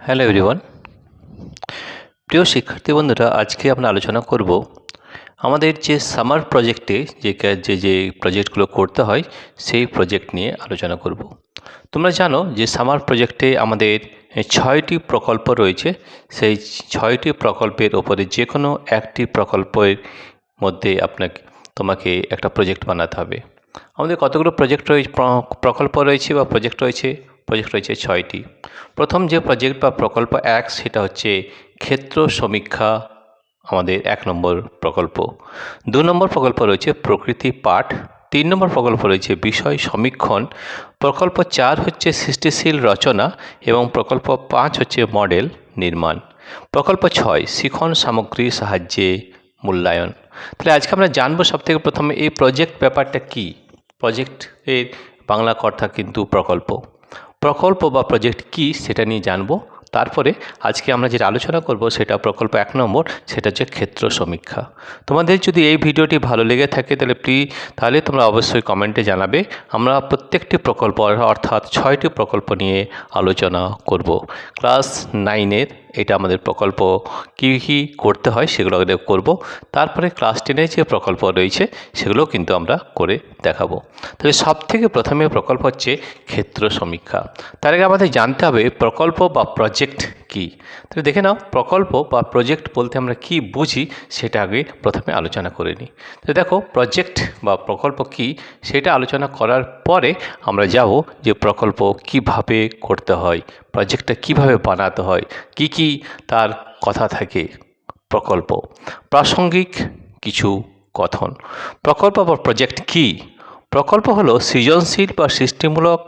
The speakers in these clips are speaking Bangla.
Hello everyone. প্রিয় শিক্ষার্থী বন্ধুরা, আজকে আমরা আলোচনা করব আমাদের যে সামার প্রজেক্টে যে প্রজেক্টগুলো করতে হয় সেই প্রজেক্ট নিয়ে আলোচনা করব। তোমরা জানো যে সামার প্রজেক্টে আমাদের 6টি প্রকল্প রয়েছে। সেই 6টি প্রকল্পের ওপরে যে কোনো একটি প্রকল্পের মধ্যে তোমাকে একটা প্রজেক্ট বানাতে হবে। আমাদের কতগুলো প্রকল্প রয়েছে বা প্রজেক্ট রয়েছে? প্রজেক্ট রয়েছে 6টি। প্রথম যে প্রজেক্ট বা প্রকল্প 1 সেটা হচ্ছে ক্ষেত্র সমীক্ষা, আমাদের 1 নম্বর প্রকল্প। 2 নম্বর প্রকল্প রয়েছে প্রকৃতি পাঠ। 3 নম্বর প্রকল্প রয়েছে বিষয় সমীক্ষণ। প্রকল্প 4 হচ্ছে সৃষ্টিশীল রচনা এবং প্রকল্প 5 হচ্ছে মডেল নির্মাণ। প্রকল্প 6 শিখন সামগ্রীর সাহায্যে মূল্যায়ন। তাহলে আজকে আমরা জানবো সবথেকে প্রথমে এই প্রজেক্ট ব্যাপারটা কি। প্রজেক্টের বাংলা কথা কিন্তু প্রকল্প। প্রকল্প বা প্রজেক্ট কি সেটা নিয়ে জানবো। তারপরে আজকে আমরা যেটা আলোচনা করব সেটা প্রকল্প 1 নম্বর, সেটা হচ্ছে ক্ষেত্র সমীক্ষা। তোমাদের যদি এই ভিডিওটি ভালো লেগে থাকে তাহলে তোমরা অবশ্যই কমেন্টে জানাবে। আমরা প্রত্যেকটি প্রকল্প অর্থাৎ 6টি প্রকল্প নিয়ে আলোচনা করব। ক্লাস 9-এর এটা আমাদের প্রকল্প কী কী করতে হয় সেগুলো করব। তারপরে ক্লাস 10-এর যে প্রকল্প রয়েছে সেগুলোও কিন্তু আমরা করে দেখাবো। তাহলে সবথেকে প্রথমে প্রকল্প হচ্ছে ক্ষেত্র সমীক্ষা। তার আগে আমাদের জানতে হবে প্রকল্প বা প্রজেক্ট কি। তাহলে দেখে নাও, প্রকল্প বা প্রজেক্ট বলতে আমরা কি বুঝি সেটা আগে প্রথমে আলোচনা করে নিই। তো দেখো, প্রজেক্ট বা প্রকল্প কি সেটা আলোচনা করার পরে আমরা যাব যে প্রকল্প কিভাবে করতে হয়, প্রজেক্টটা কিভাবে বানাতে হয়, কি তার কথা থাকে। প্রকল্প প্রাসঙ্গিক কিছু কথন। প্রকল্প বা প্রজেক্ট কি? প্রকল্প হলো সৃজনশীল বা সৃষ্টিমূলক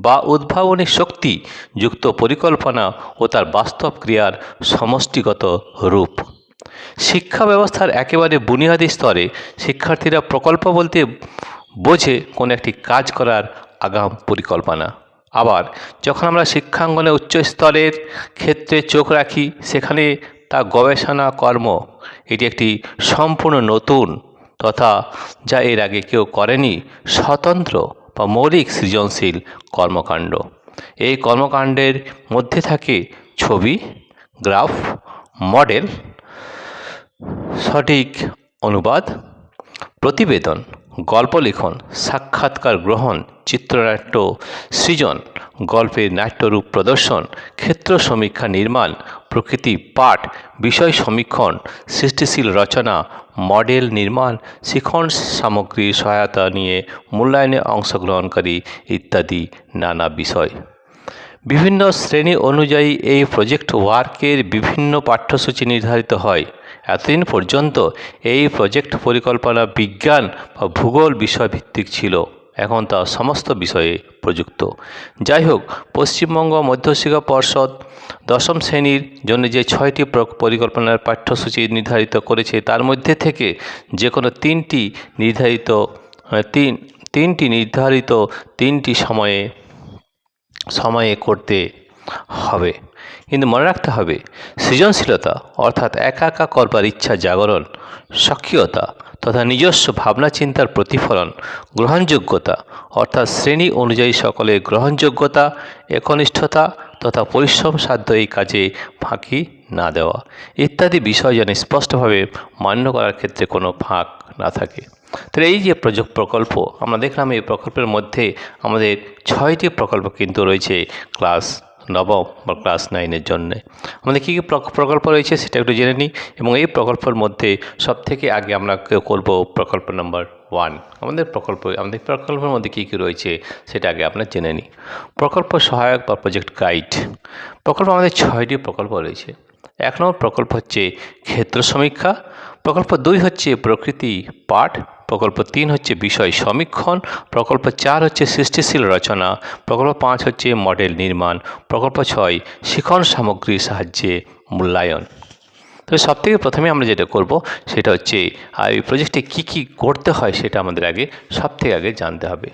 বা উদ্ভাবনী শক্তি যুক্ত পরিকল্পনা ও তার বাস্তব ক্রিয়ার সমষ্টিগত রূপ। শিক্ষা ব্যবস্থার একেবারে বুনিয়াদী স্তরে শিক্ষার্থীরা প্রকল্প বলতে বোঝে কোনো একটি কাজ করার আগাম পরিকল্পনা। আবার যখন আমরা শিক্ষাঙ্গনে উচ্চ স্তরের ক্ষেত্রে চোখ রাখি, সেখানে তা গবেষণা কর্ম। এটি একটি সম্পূর্ণ নতুন তথা যা এর আগে কেউ করেনি স্বতন্ত্র বা মৌলিক সৃজনশীল কর্মকাণ্ড। এই কর্মকাণ্ডের মধ্যে থাকে ছবি, গ্রাফ, মডেল, সঠিক অনুবাদ, প্রতিবেদন, গল্প লিখন, সাক্ষাৎকার গ্রহণ, চিত্রনাট্য সৃজন, গল্পের নাট্যরূপ প্রদর্শন, ক্ষেত্র সমীক্ষা নির্মাণ, প্রকৃতি পাঠ, বিষয় সমীক্ষণ, সৃষ্টিশীল রচনা, মডেল নির্মাণ, শিখন সামগ্রীর সহায়তা নিয়ে মূল্যায়নে অংশগ্রহণকারী ইত্যাদি নানা বিষয়। বিভিন্ন শ্রেণী অনুযায়ী এই প্রজেক্ট ওয়ার্কের বিভিন্ন পাঠ্যসূচি নির্ধারিত হয়। এতদিন পর্যন্ত এই প্রজেক্ট পরিকল্পনা বিজ্ঞান বা ভূগোল বিষয়ভিত্তিক ছিল, এখন তা সমস্ত বিষয়ে প্রযুক্ত। যাই হোক, পশ্চিমবঙ্গ মধ্যশিক্ষা পর্ষদ 10ম শ্রেণীর জন্য যে 6টি পরিকল্পনার পাঠ্যসূচি নির্ধারিত করেছে তার মধ্যে থেকে যে কোনো তিনটি সময়ে করতে হবে। কিন্তু মনে রাখতে হবে, সৃজনশীলতা অর্থাৎ একা একা করবার ইচ্ছা জাগরণ, সক্রিয়তা তথা নিজস্ব ভাবনা চিন্তার প্রতিফলন, গ্রহণযোগ্যতা অর্থাৎ শ্রেণী অনুযায়ী সকলের গ্রহণযোগ্যতা, একনিষ্ঠতা তথা পরিশ্রম সাধ্য এই কাজে ফাঁকি না দেওয়া ইত্যাদি বিষয় যেন স্পষ্টভাবে মান্য করার ক্ষেত্রে কোনো ফাঁক না থাকে। তাহলে এই যে প্রকল্প আমরা দেখলাম, এই প্রকল্পের মধ্যে আমাদের 6টি প্রকল্প কিন্তু রয়েছে ক্লাস 9 বা ক্লাস 9-এর জন্যে। আমাদের কী কী প্রকল্প রয়েছে সেটা একটু জেনে নিই। এবং এই প্রকল্পের মধ্যে সবথেকে আগে আমরা করব প্রকল্প নাম্বার 1। আমাদের প্রকল্পের মধ্যে কী কী রয়েছে সেটা আগে আপনার জেনে নিই। প্রকল্প সহায়ক বা প্রজেক্ট গাইড। প্রকল্প আমাদের 6টি প্রকল্প রয়েছে। 1 নম্বর প্রকল্প হচ্ছে ক্ষেত্র সমীক্ষা, প্রকল্প 2 হচ্ছে প্রকৃতি পাঠ, প্রকল্প 3 হচ্ছে বিষয় সমীক্ষণ, প্রকল্প 4 হচ্ছে সৃষ্টিশীল রচনা, প্রকল্প 5 হচ্ছে মডেল নির্মাণ, প্রকল্প 6 শিখন সামগ্রীর সাহায্যে মূল্যায়ন। তো সবথেকে প্রথমে আমরা যেটা করব সেটা হচ্ছে এই প্রজেক্টে কী করতে হয় সেটা আমাদের সবথেকে আগে জানতে হবে।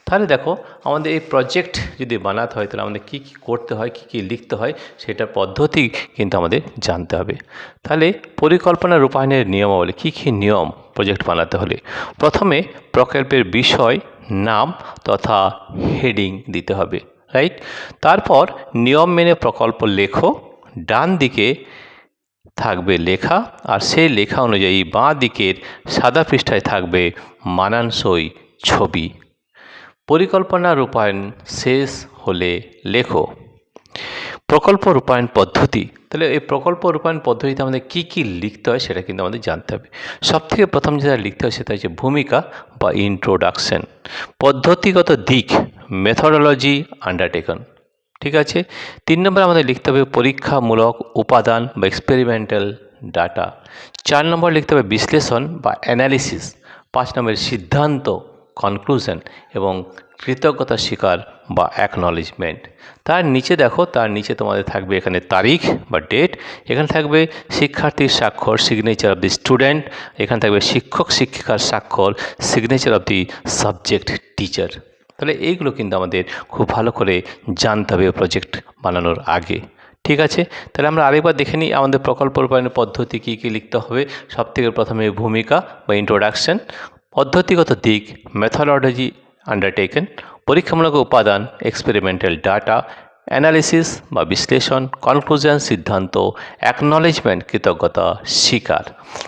তাহলে দেখো, আমাদের এই প্রজেক্ট যদি বানাতে হয় তাহলে আমাদের কী করতে হয়, কী লিখতে হয় সেটার পদ্ধতি কিন্তু আমাদের জানতে হবে। তাহলে পরিকল্পনা রূপায়ণের নিয়মাবলী, কী নিয়ম প্রজেক্ট বানাতে হলে? প্রথমে প্রকল্পের বিষয়, নাম তথা হেডিং দিতে হবে, রাইট? তারপর নিয়ম মেনে প্রকল্প লেখো, ডান দিকে থাকবে লেখা, আর সেই লেখা অনুযায়ী বাঁ দিকের সাদা পৃষ্ঠায় থাকবে মানানসই ছবি। পরিকল্পনা রূপায়ণ শেষ হলে লেখো। প্রকল্প রূপায়ণ পদ্ধতি। তাহলে এই প্রকল্প রূপায়ণ পদ্ধতিতে আমাদের কী কী লিখতে হয় সেটা কিন্তু আমাদের জানতে হবে। সবথেকে প্রথম যেটা লিখতে হয় সেটা হচ্ছে ভূমিকা বা ইন্ট্রোডাকশন। পদ্ধতিগত দিক, মেথোডোলজি আন্ডারটেকন। ঠিক আছে। 3 নম্বর আমাদের লিখতে হবে পরীক্ষামূলক উপাদান বা এক্সপেরিমেন্টাল ডাটা। 4 নম্বর লিখতে হবে বিশ্লেষণ বা অ্যানালিসিস। 5 নম্বরের সিদ্ধান্ত কনক্লুশন এবং কৃতজ্ঞতা স্বীকার বা অ্যাকনলেজমেন্ট। তার নিচে দেখো, তার নিচে তোমাদের থাকবে এখানে তারিখ বা ডেট, এখানে থাকবে শিক্ষার্থীর স্বাক্ষর সিগনেচার অফ দি স্টুডেন্ট, এখানে থাকবে শিক্ষক শিক্ষিকার স্বাক্ষর signature of the subject teacher. তাহলে এইগুলো কিন্তু আমাদের খুব ভালো করে জানতে হবে প্রজেক্ট বানানোর আগে। ঠিক আছে। তাহলে আমরা আরেকবার দেখে নিই আমাদের প্রকল্প রূপায়ণের পদ্ধতি কী কী লিখতে হবে। সবথেকে প্রথমে ভূমিকা বা ইন্ট্রোডাকশন, পদ্ধতিগত দিক মেথোডোলজি আন্ডারটেকেন, পরীক্ষামূলক উপাদান এক্সপেরিমেন্টাল ডাটা, অ্যানালিসিস বা বিশ্লেষণ, কনক্লুশন সিদ্ধান্ত, অ্যাকনলেজমেন্ট কৃতজ্ঞতা স্বীকার।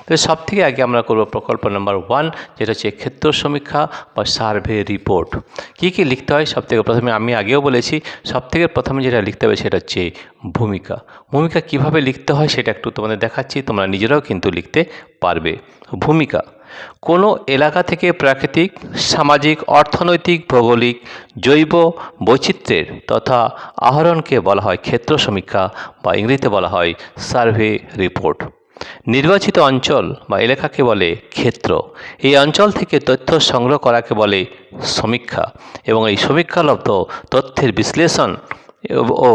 তো সবথেকে আগে আমরা করব প্রকল্প নাম্বার 1, যেটা হচ্ছে ক্ষেত্র সমীক্ষা বা সার্ভে রিপোর্ট। কী কী লিখতে হয় সবথেকে প্রথমে, আমি আগেও বলেছি সবথেকে প্রথমে যেটা লিখতে হবে সেটা হচ্ছে ভূমিকা। ভূমিকা কিভাবে লিখতে হয় সেটা একটু তোমাদের দেখাচ্ছি, তোমরা নিজেরাও কিন্তু লিখতে পারবে। ভূমিকা: কোনো এলাকা থেকে প্রাকৃতিক, সামাজিক, অর্থনৈতিক, ভৌগোলিক, জৈব বৈচিত্র্যের তথা আহরণকে বলা হয় ক্ষেত্র সমীক্ষা বা ইংরেজিতে বলা হয় সার্ভে রিপোর্ট। নির্বাচিত অঞ্চল বা এলাকাকে বলে ক্ষেত্র। এই অঞ্চল থেকে তথ্য সংগ্রহ করাকে বলে সমীক্ষা, এবং এই সমীক্ষালব্ধ তথ্যের বিশ্লেষণ ও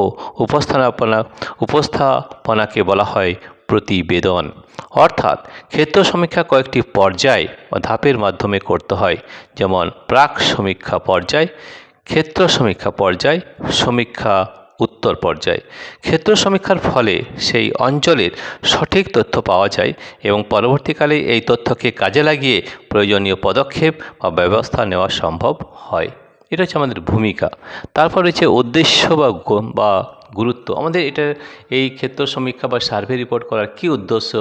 উপস্থাপনাকে বলা হয় প্রতিবেদন। অর্থাৎ ক্ষেত্র সমীক্ষা কয়েকটি পর্যায় বা ধাপের মাধ্যমে করতে হয়, যেমন প্রাক সমীক্ষা পর্যায়, ক্ষেত্র সমীক্ষা পর্যায়, সমীক্ষা উত্তর পর্যায়। ক্ষেত্র সমীক্ষার ফলে সেই অঞ্চলের সঠিক তথ্য পাওয়া যায় এবং পরবর্তীকালে এই তথ্যকে কাজে লাগিয়ে প্রয়োজনীয় পদক্ষেপ বা ব্যবস্থা নেওয়া সম্ভব হয়। এটা হচ্ছে আমাদের ভূমিকা। তারপর রয়েছে উদ্দেশ্য বা গুরুত্ব। আমাদের এই ক্ষেত্র সমীক্ষা বা সার্ভে রিপোর্ট করার কী উদ্দেশ্য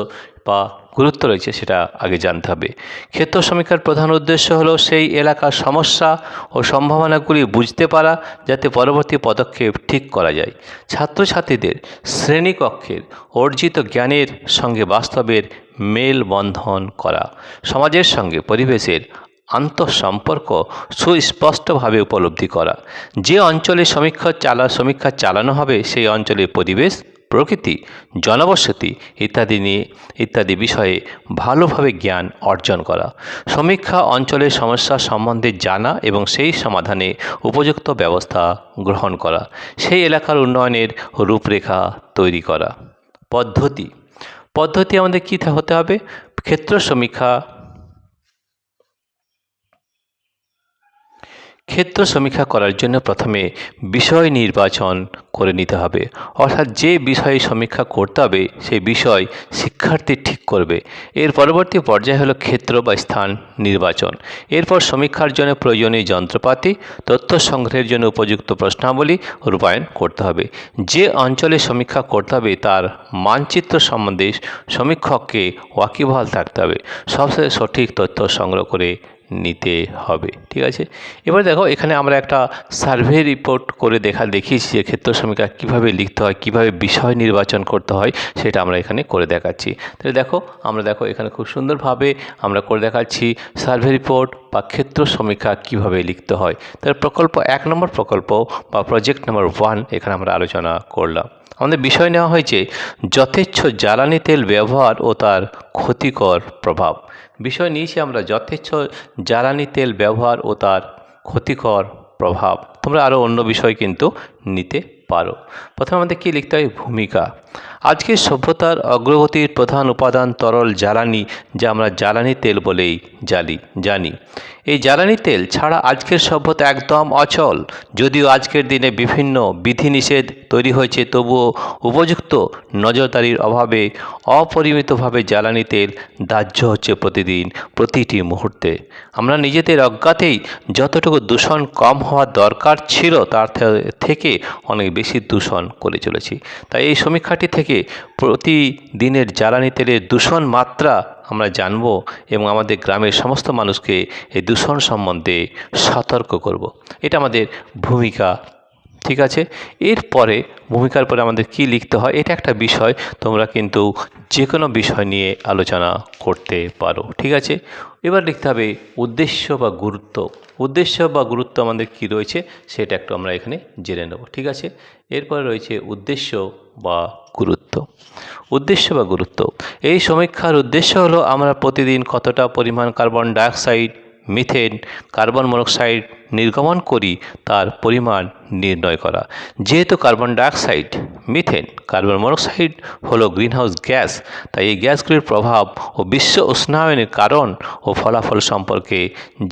বা গুরুত্ব রয়েছে সেটা আগে জানতে হবে। ক্ষেত্র সমীক্ষার প্রধান উদ্দেশ্য হলো সেই এলাকার সমস্যা ও সম্ভাবনাগুলি বুঝতে পারা, যাতে পরবর্তী পদক্ষেপ ঠিক করা যায়। ছাত্রছাত্রীদের শ্রেণীকক্ষের অর্জিত জ্ঞানের সঙ্গে বাস্তবের মেলবন্ধন করা, সমাজের সঙ্গে পরিবেশের আন্তঃসম্পর্ক সুস্পষ্টভাবে উপলব্ধি করা। যে অঞ্চলে সমীক্ষা চালানো হবে সেই অঞ্চলের পরিবেশ, প্রকৃতি, জনবসতি ইত্যাদি বিষয়ে ভালোভাবে জ্ঞান অর্জন করা। সমীক্ষা অঞ্চলের সমস্যা সম্বন্ধে জানা এবং সেই সমাধানে উপযুক্ত ব্যবস্থা গ্রহণ করা। সেই এলাকার উন্নয়নের রূপরেখা তৈরি করা। পদ্ধতি আমাদের কী হতে হবে? ক্ষেত্র সমীক্ষা করার জন্য প্রথমে বিষয় নির্বাচন করে নিতে হবে, অর্থাৎ যে বিষয়ে সমীক্ষা করতে হবে সেই বিষয় শিক্ষার্থী ঠিক করবে। এর পরবর্তী পর্যায় হলো ক্ষেত্র বা স্থান নির্বাচন। এরপর সমীক্ষার জন্য প্রয়োজনীয় যন্ত্রপাতি, তথ্য সংগ্রহের জন্য উপযুক্ত প্রশ্নাবলী রূপায়ণ করতে হবে। যে অঞ্চলে সমীক্ষা করতে হবে তার মানচিত্র সম্বন্ধে সমীক্ষককে ওয়াকিবহাল থাকতে হবে। সবশেষে সঠিক তথ্য সংগ্রহ করে নিতে হবে। ঠিক আছে। এবার দেখো, এখানে আমরা একটা সার্ভে রিপোর্ট করে দেখিয়েছি যে ক্ষেত্র সমীক্ষা কীভাবে লিখতে হয়, কীভাবে বিষয় নির্বাচন করতে হয় সেটা আমরা এখানে করে দেখাচ্ছি। তাহলে দেখো, এখানে খুব সুন্দরভাবে আমরা করে দেখাচ্ছি সার্ভে রিপোর্ট বা ক্ষেত্র সমীক্ষা কীভাবে লিখতে হয়। তাহলে প্রকল্প 1 নম্বর প্রকল্প বা প্রজেক্ট নাম্বার 1 এখানে আমরা আলোচনা করলাম। আমাদের বিষয় নেওয়া হয়েছে যথেচ্ছ জ্বালানি তেল ব্যবহার ও তার ক্ষতিকর প্রভাব। বিষয় নিয়েছি আমরা যথেচ্ছ জ্বালানি তেল ব্যবহার ও তার ক্ষতিকর প্রভাব। তোমরা আরও অন্য বিষয় কিন্তু নিতে পারো। প্রথমে আমাদের কী লিখতে হয়? ভূমিকা। আজকের সভ্যতার অগ্রগতির প্রধান উপাদান তরল জ্বালানি, যা আমরা জ্বালানি তেল বলেই জানি। এই জ্বালানি তেল ছাড়া আজকের সভ্যতা একদম অচল। যদিও আজকের দিনে বিভিন্ন বিধিনিষেধ তৈরি হয়েছে, তবুও উপযুক্ত নজরদারির অভাবে অপরিমিতভাবে জ্বালানি তেল দাহ্য হচ্ছে প্রতিটি মুহূর্তে। আমরা নিজেদের অজ্ঞাতেই যতটুকু দূষণ কম হওয়ার দরকার ছিল তার থেকে অনেক বেশি দূষণ করে চলেছি। তাই এই সমীক্ষাটি থেকে প্রতিদিনের জ্বালানি তেলের দূষণ মাত্রা আমরা জানব এবং আমাদের গ্রামের সমস্ত মানুষকে এই দূষণ সম্বন্ধে সতর্ক করব। এটা আমাদের ভূমিকা। ঠিক আছে, এরপরে ভূমিকার পরে আমাদের কি লিখতে হয়, এটা একটা বিষয়। তোমরা কিন্তু যে কোনো বিষয় নিয়ে আলোচনা করতে পারো। ঠিক আছে, এবার লিখতে হবে উদ্দেশ্য বা গুরুত্ব। উদ্দেশ্য বা গুরুত্ব আমাদের কি রয়েছে সেটা একটু আমরা এখানে জেনে নেব। ঠিক আছে, এরপরে রয়েছে উদ্দেশ্য বা গুরুত্ব। উদ্দেশ্য বা গুরুত্ব, এই সমীক্ষার উদ্দেশ্য হলো আমরা প্রতিদিন কতটা পরিমাণ carbon dioxide, methane, carbon monoxide নির্গমন করি তার পরিমাণ নির্ণয় করা। যেহেতু carbon dioxide, methane, carbon monoxide হলো গ্রিনহাউস গ্যাস, তাই এই গ্যাসগুলির প্রভাব ও বিশ্ব উষ্ণায়নের কারণ ও ফলাফল সম্পর্কে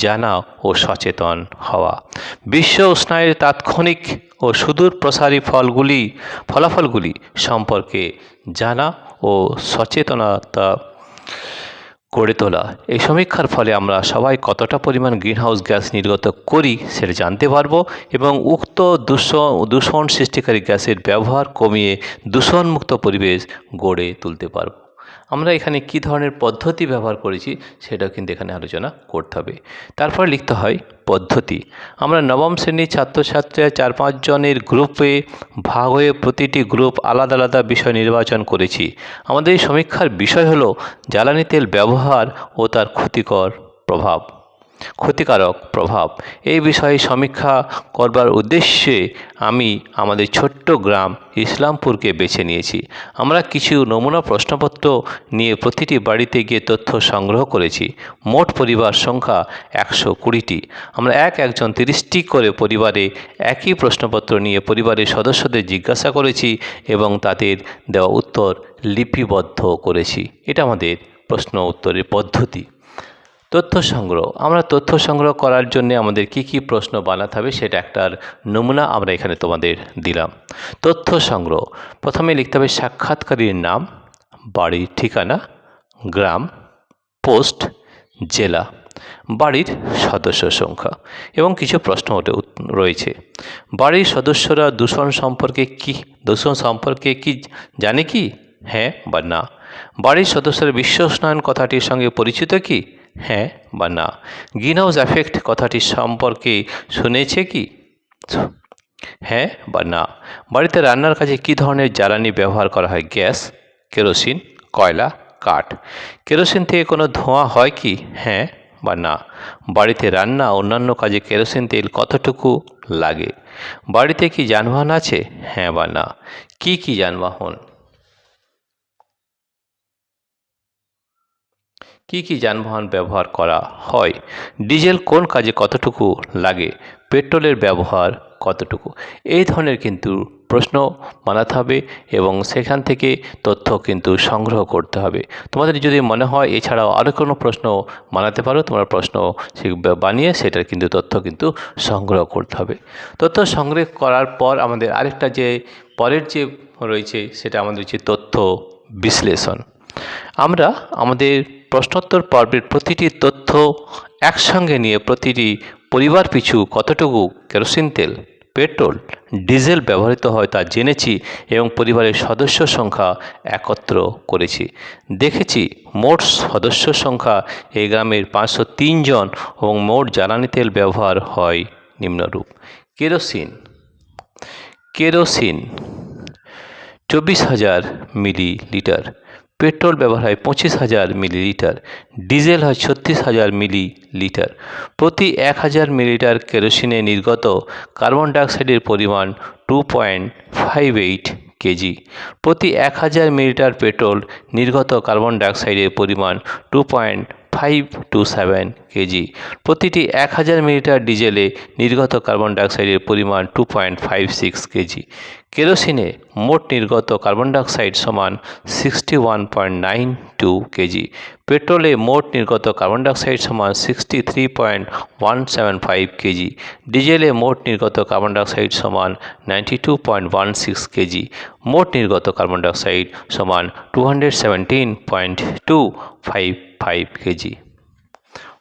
জানা ও সচেতন হওয়া। বিশ্ব উষ্ণায়নের তাৎক্ষণিক ও সুদূর প্রসারী ফলাফলগুলি সম্পর্কে জানা ও সচেতনতা গড়ে তোলা। এই সমীক্ষার ফলে আমরা সবাই কতটা পরিমাণ গ্রিনহাউস গ্যাস নির্গত করি সেটা জানতে পারবো এবং উক্ত দূষণ সৃষ্টিকারী গ্যাসের ব্যবহার কমিয়ে দূষণমুক্ত পরিবেশ গড়ে তুলতে পারবো। আমরা এখানে কি ধরনের পদ্ধতি ব্যবহার করেছি সেটাও কিন্তু এখানে আলোচনা করতে হবে। তারপর লিখতে হয় পদ্ধতি। আমরা নবম শ্রেণীর ছাত্রছাত্রীরা 4-5 জনের গ্রুপে ভাগ হয়ে প্রতিটি গ্রুপ আলাদা আলাদা বিষয় নির্বাচন করেছি। আমাদের এই সমীক্ষার বিষয় হলো জ্বালানি তেল ব্যবহার ও তার ক্ষতিকারক প্রভাব। এই বিষয়ে সমীক্ষা করবার উদ্দেশ্যে আমি আমাদের ছোট্ট গ্রাম ইসলামপুরকে বেছে নিয়েছি। আমরা কিছু নমুনা প্রশ্নপত্র নিয়ে প্রতিটি বাড়িতে গিয়ে তথ্য সংগ্রহ করেছি। মোট পরিবার সংখ্যা 120টি। আমরা একজন 30টি করে পরিবারে একই প্রশ্নপত্র নিয়ে পরিবারের সদস্যদের জিজ্ঞাসা করেছি এবং তাদের দেওয়া উত্তর লিপিবদ্ধ করেছি। এটা আমাদের প্রশ্ন উত্তরের পদ্ধতি। তথ্য সংগ্রহ, আমরা তথ্য সংগ্রহ করার জন্য আমাদের কি কি প্রশ্ন বানাতে হবে সেটা একটার নমুনা আমরা এখানে তোমাদের দিলাম। তথ্য সংগ্রহ, প্রথমে লিখতে হবে সাক্ষাৎকারীর নাম, বাড়ির ঠিকানা, গ্রাম, পোস্ট, জেলা, বাড়ির সদস্য সংখ্যা এবং কিছু প্রশ্ন রয়েছে। বাড়ির সদস্যরা দূষণ সম্পর্কে কি জানে কি, হ্যাঁ বা না? বাড়ির সদস্যরা বিশ্ব উষ্ণায়ন কথাটির সঙ্গে পরিচিত কি, হ্যাঁ বা না? গ্রিনহাউস এফেক্ট কথাটি সম্পর্কে শুনেছে কি, হ্যাঁ বা না? বাড়িতে রান্নার কাজে কী ধরনের জ্বালানি ব্যবহার করা হয়, গ্যাস, কেরোসিন, কয়লা, কাঠ? কেরোসিন থেকে কোনো ধোঁয়া হয় কি, হ্যাঁ বা না? বাড়িতে রান্না অন্যান্য কাজে কেরোসিন তেল কতটুকু লাগে? বাড়িতে কি যানবাহন আছে, হ্যাঁ বা না? কি কি যানবাহন? কি কি যানবাহন ব্যবহার করা হয়? ডিজেল কোন কাজে কতটুকু লাগে? পেট্রোলের ব্যবহার কতটুকু? এই ধরনের কিন্তু প্রশ্ন বানাতে হবে এবং সেখান থেকে তথ্য কিন্তু সংগ্রহ করতে হবে। তোমাদের যদি মনে হয় এছাড়াও আরও কোনো প্রশ্ন বানাতে পারো, তোমরা প্রশ্ন বানিয়ে সেটার কিন্তু তথ্য কিন্তু সংগ্রহ করতে হবে। তথ্য সংগ্রহ করার পর আমাদের আরেকটা যে পরের যে রয়েছে সেটা আমাদের হচ্ছে তথ্য বিশ্লেষণ। আমরা আমাদের প্রশ্নোত্তর পর্বের প্রতিটি তথ্য একসঙ্গে নিয়ে প্রতিটি পরিবার পিছু কতটুকু কেরোসিন তেল, পেট্রোল, ডিজেল ব্যবহৃত হয় তা জেনেছি এবং পরিবারের সদস্য সংখ্যা একত্র করেছি। দেখেছি মোট সদস্য সংখ্যা এই গ্রামের 503 জন এবং মোট জ্বালানি তেল ব্যবহার হয় নিম্নরূপ। কেরোসিন 24,000 মিলিলিটার, পেট্রোল ব্যবহার হয় 25,000 মিলিলিটার, ডিজেল হয় 36,000 মিলিলিটার। প্রতি 1,000 মিলিলিটার কেরোসিনে নির্গত কার্বন ডাইঅক্সাইডের পরিমাণ 2.58 কেজি। প্রতি 1,000 মিলিলিটার পেট্রোল নির্গত কার্বন ডাইঅক্সাইডের পরিমাণ 2.527 কেজি। প্রতিটি 1,000 মিলিলিটার ডিজেলে নির্গত কার্বন ডাইঅক্সাইডের পরিমাণ 2.56 কেজি। কেরোসিনে মোট নির্গত কার্বন ডাইঅক্সাইড সমান 61.92 কেজি। পেট্রোলে মোট নির্গত কার্বন ডাইঅক্সাইড সমান 63.175 কেজি। ডিজেলে মোট নির্গত কার্বন ডাইঅক্সাইড সমান 92.16 কেজি। মোট নির্গত কার্বন ডাইঅক্সাইড সমান 217.255 কেজি।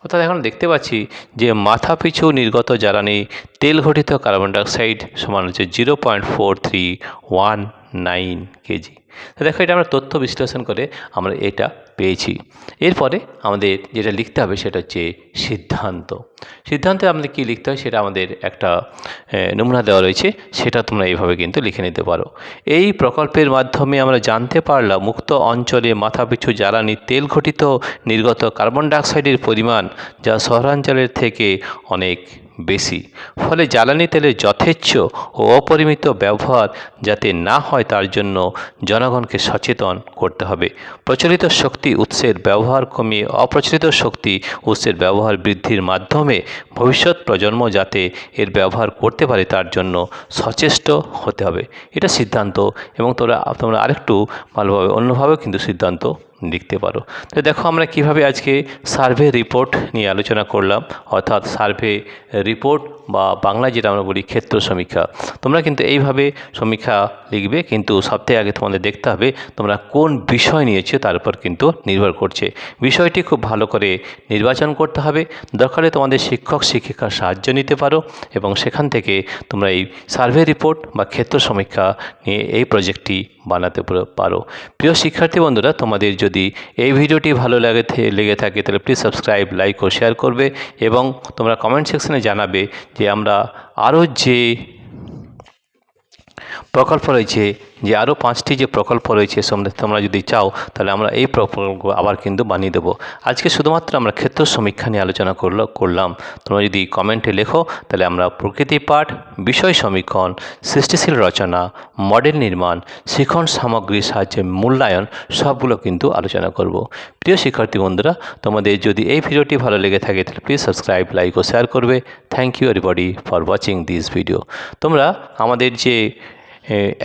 অর্থাৎ এখন দেখতে পাচ্ছি যে মাথাপিছু নির্গত জ্বালানি তেল ঘটিত কার্বন ডাইঅক্সাইড সমান হচ্ছে 0.4319 কেজি। তো দেখো, এটা আমরা তথ্য বিশ্লেষণ করে আমরা এটা পেয়েছি। এরপরে আমাদের যেটা লিখতে হবে সেটা হচ্ছে সিদ্ধান্ত। সিদ্ধান্তে আমাদের কী লিখতে হয় সেটা আমাদের একটা নমুনা দেওয়া রয়েছে, সেটা তোমরা এইভাবে কিন্তু লিখে নিতে পারো। এই প্রকল্পের মাধ্যমে আমরা জানতে পারলাম মুক্ত অঞ্চলে মাথাপিছু জ্বালানি তেল ঘটিত নির্গত কার্বন ডাইঅক্সাইডের পরিমাণ যা শহরাঞ্চলের থেকে অনেক বেশি। ফলে জ্বালানি তেলের যথেচ্ছ ও অপরিমিত ব্যবহার যাতে না হয় তার জন্য জনগণকে সচেতন করতে হবে। প্রচলিত শক্তি উৎসের ব্যবহার কমিয়ে অপ্রচলিত শক্তি উৎসের ব্যবহার বৃদ্ধির মাধ্যমে ভবিষ্যৎ প্রজন্ম যাতে এর ব্যবহার করতে পারে তার জন্য সচেষ্ট হতে হবে। এটা সিদ্ধান্ত, এবং তোমরা আরেকটু ভালোভাবে অন্যভাবেও কিন্তু সিদ্ধান্ত লিখতে পারো। তো দেখো, আমরা কিভাবে আজকে সার্ভে রিপোর্ট নিয়ে আলোচনা করলাম, অর্থাৎ সার্ভে রিপোর্ট বা বাংলায় যেটা আমরা বলি ক্ষেত্র সমীক্ষা। তোমরা কিন্তু এইভাবে সমীক্ষা লিখবে, কিন্তু সবথেকে আগে তোমাদের দেখতে হবে তোমরা কোন বিষয় নিয়েছো তার উপর কিন্তু নির্ভর করছে। বিষয়টি খুব ভালো করে নির্বাচন করতে হবে। দরকারে তোমাদের শিক্ষক শিক্ষিকার সাহায্য নিতে পারো, এবং সেখান থেকে তোমরা এই সার্ভে রিপোর্ট বা ক্ষেত্র সমীক্ষা নিয়ে এই প্রজেক্টটি বানাতে পারো। প্রিয় শিক্ষার্থী বন্ধুরা, তোমাদের যদি এই ভিডিওটি ভালো লেগে থাকে তাহলে প্লিজ সাবস্ক্রাইব, লাইক ও শেয়ার করবে, এবং তোমরা কমেন্ট সেকশনে জানাবে যে আমরা আরও যে প্রকল্প রয়েছে, যে আরও 5টি যে প্রকল্প রয়েছে তোমরা যদি চাও তাহলে আমরা এই প্রকল্প আবার কিন্তু বানিয়ে দেবো। আজকে শুধুমাত্র আমরা ক্ষেত্র সমীক্ষা নিয়ে আলোচনা করলাম। তোমরা যদি কমেন্টে লেখো তাহলে আমরা প্রকৃতি পাঠ, বিষয় সমীক্ষণ, সৃষ্টিশীল রচনা, মডেল নির্মাণ, শিখন সামগ্রীর সাহায্যে মূল্যায়ন সবগুলো কিন্তু আলোচনা করব। প্রিয় শিক্ষার্থী বন্ধুরা, তোমাদের যদি এই ভিডিওটি ভালো লেগে থাকে তাহলে প্লিজ সাবস্ক্রাইব, লাইক ও শেয়ার করবে। Thank you everybody for watching this video. তোমরা আমাদের যে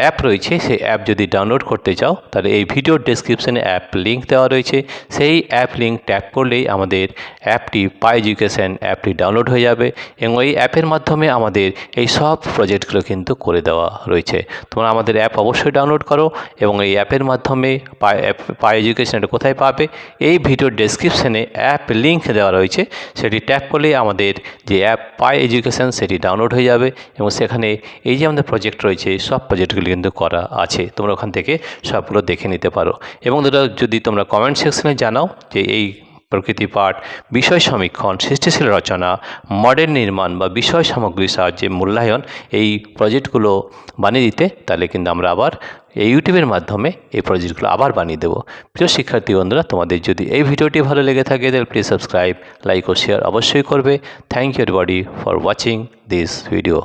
অ্যাপ রয়েছে সেই অ্যাপ যদি ডাউনলোড করতে চাও তাহলে এই ভিডিওর ডেসক্রিপশনে অ্যাপ লিঙ্ক দেওয়া রয়েছে, সেই অ্যাপ লিঙ্ক ট্যাপ করলেই আমাদের অ্যাপটি পাই এডুকেশন অ্যাপটি ডাউনলোড হয়ে যাবে, এবং ওই অ্যাপের মাধ্যমে আমাদের এই সব প্রজেক্টগুলো কিন্তু করে দেওয়া রয়েছে। তোমরা আমাদের অ্যাপ অবশ্যই ডাউনলোড করো, এবং এই অ্যাপের মাধ্যমে পাই এডুকেশন এটা কোথায় পাবে, এই ভিডিওর ডেসক্রিপশনে অ্যাপ লিঙ্ক দেওয়া রয়েছে, সেটি ট্যাপ করলেই আমাদের যে অ্যাপ পাই এডুকেশন সেটি ডাউনলোড হয়ে যাবে, এবং সেখানে এই যে আমাদের প্রজেক্ট রয়েছে সব প্রজেক্টগুলি কিন্তু করা আছে, তোমরা ওখান থেকে সবগুলো দেখে নিতে পারো। এবং যদি তোমরা কমেন্ট সেকশনে জানাও যে এই প্রকৃতি পাঠ, বিষয় সমীক্ষণ, সৃষ্টিশীল রচনা, মডেল নির্মাণ বা বিষয় সামগ্রীর সাহায্যে মূল্যায়ন এই প্রজেক্টগুলো বানিয়ে দিতে, তাহলে কিন্তু আমরা আবার এই ইউটিউবের মাধ্যমে এই প্রজেক্টগুলো আবার বানিয়ে দেবো। প্রিয় শিক্ষার্থী বন্ধুরা, তোমাদের যদি এই ভিডিওটি ভালো লেগে থাকে তাহলে প্লিজ সাবস্ক্রাইব, লাইক ও শেয়ার অবশ্যই করবে। Thank you everybody for watching this video.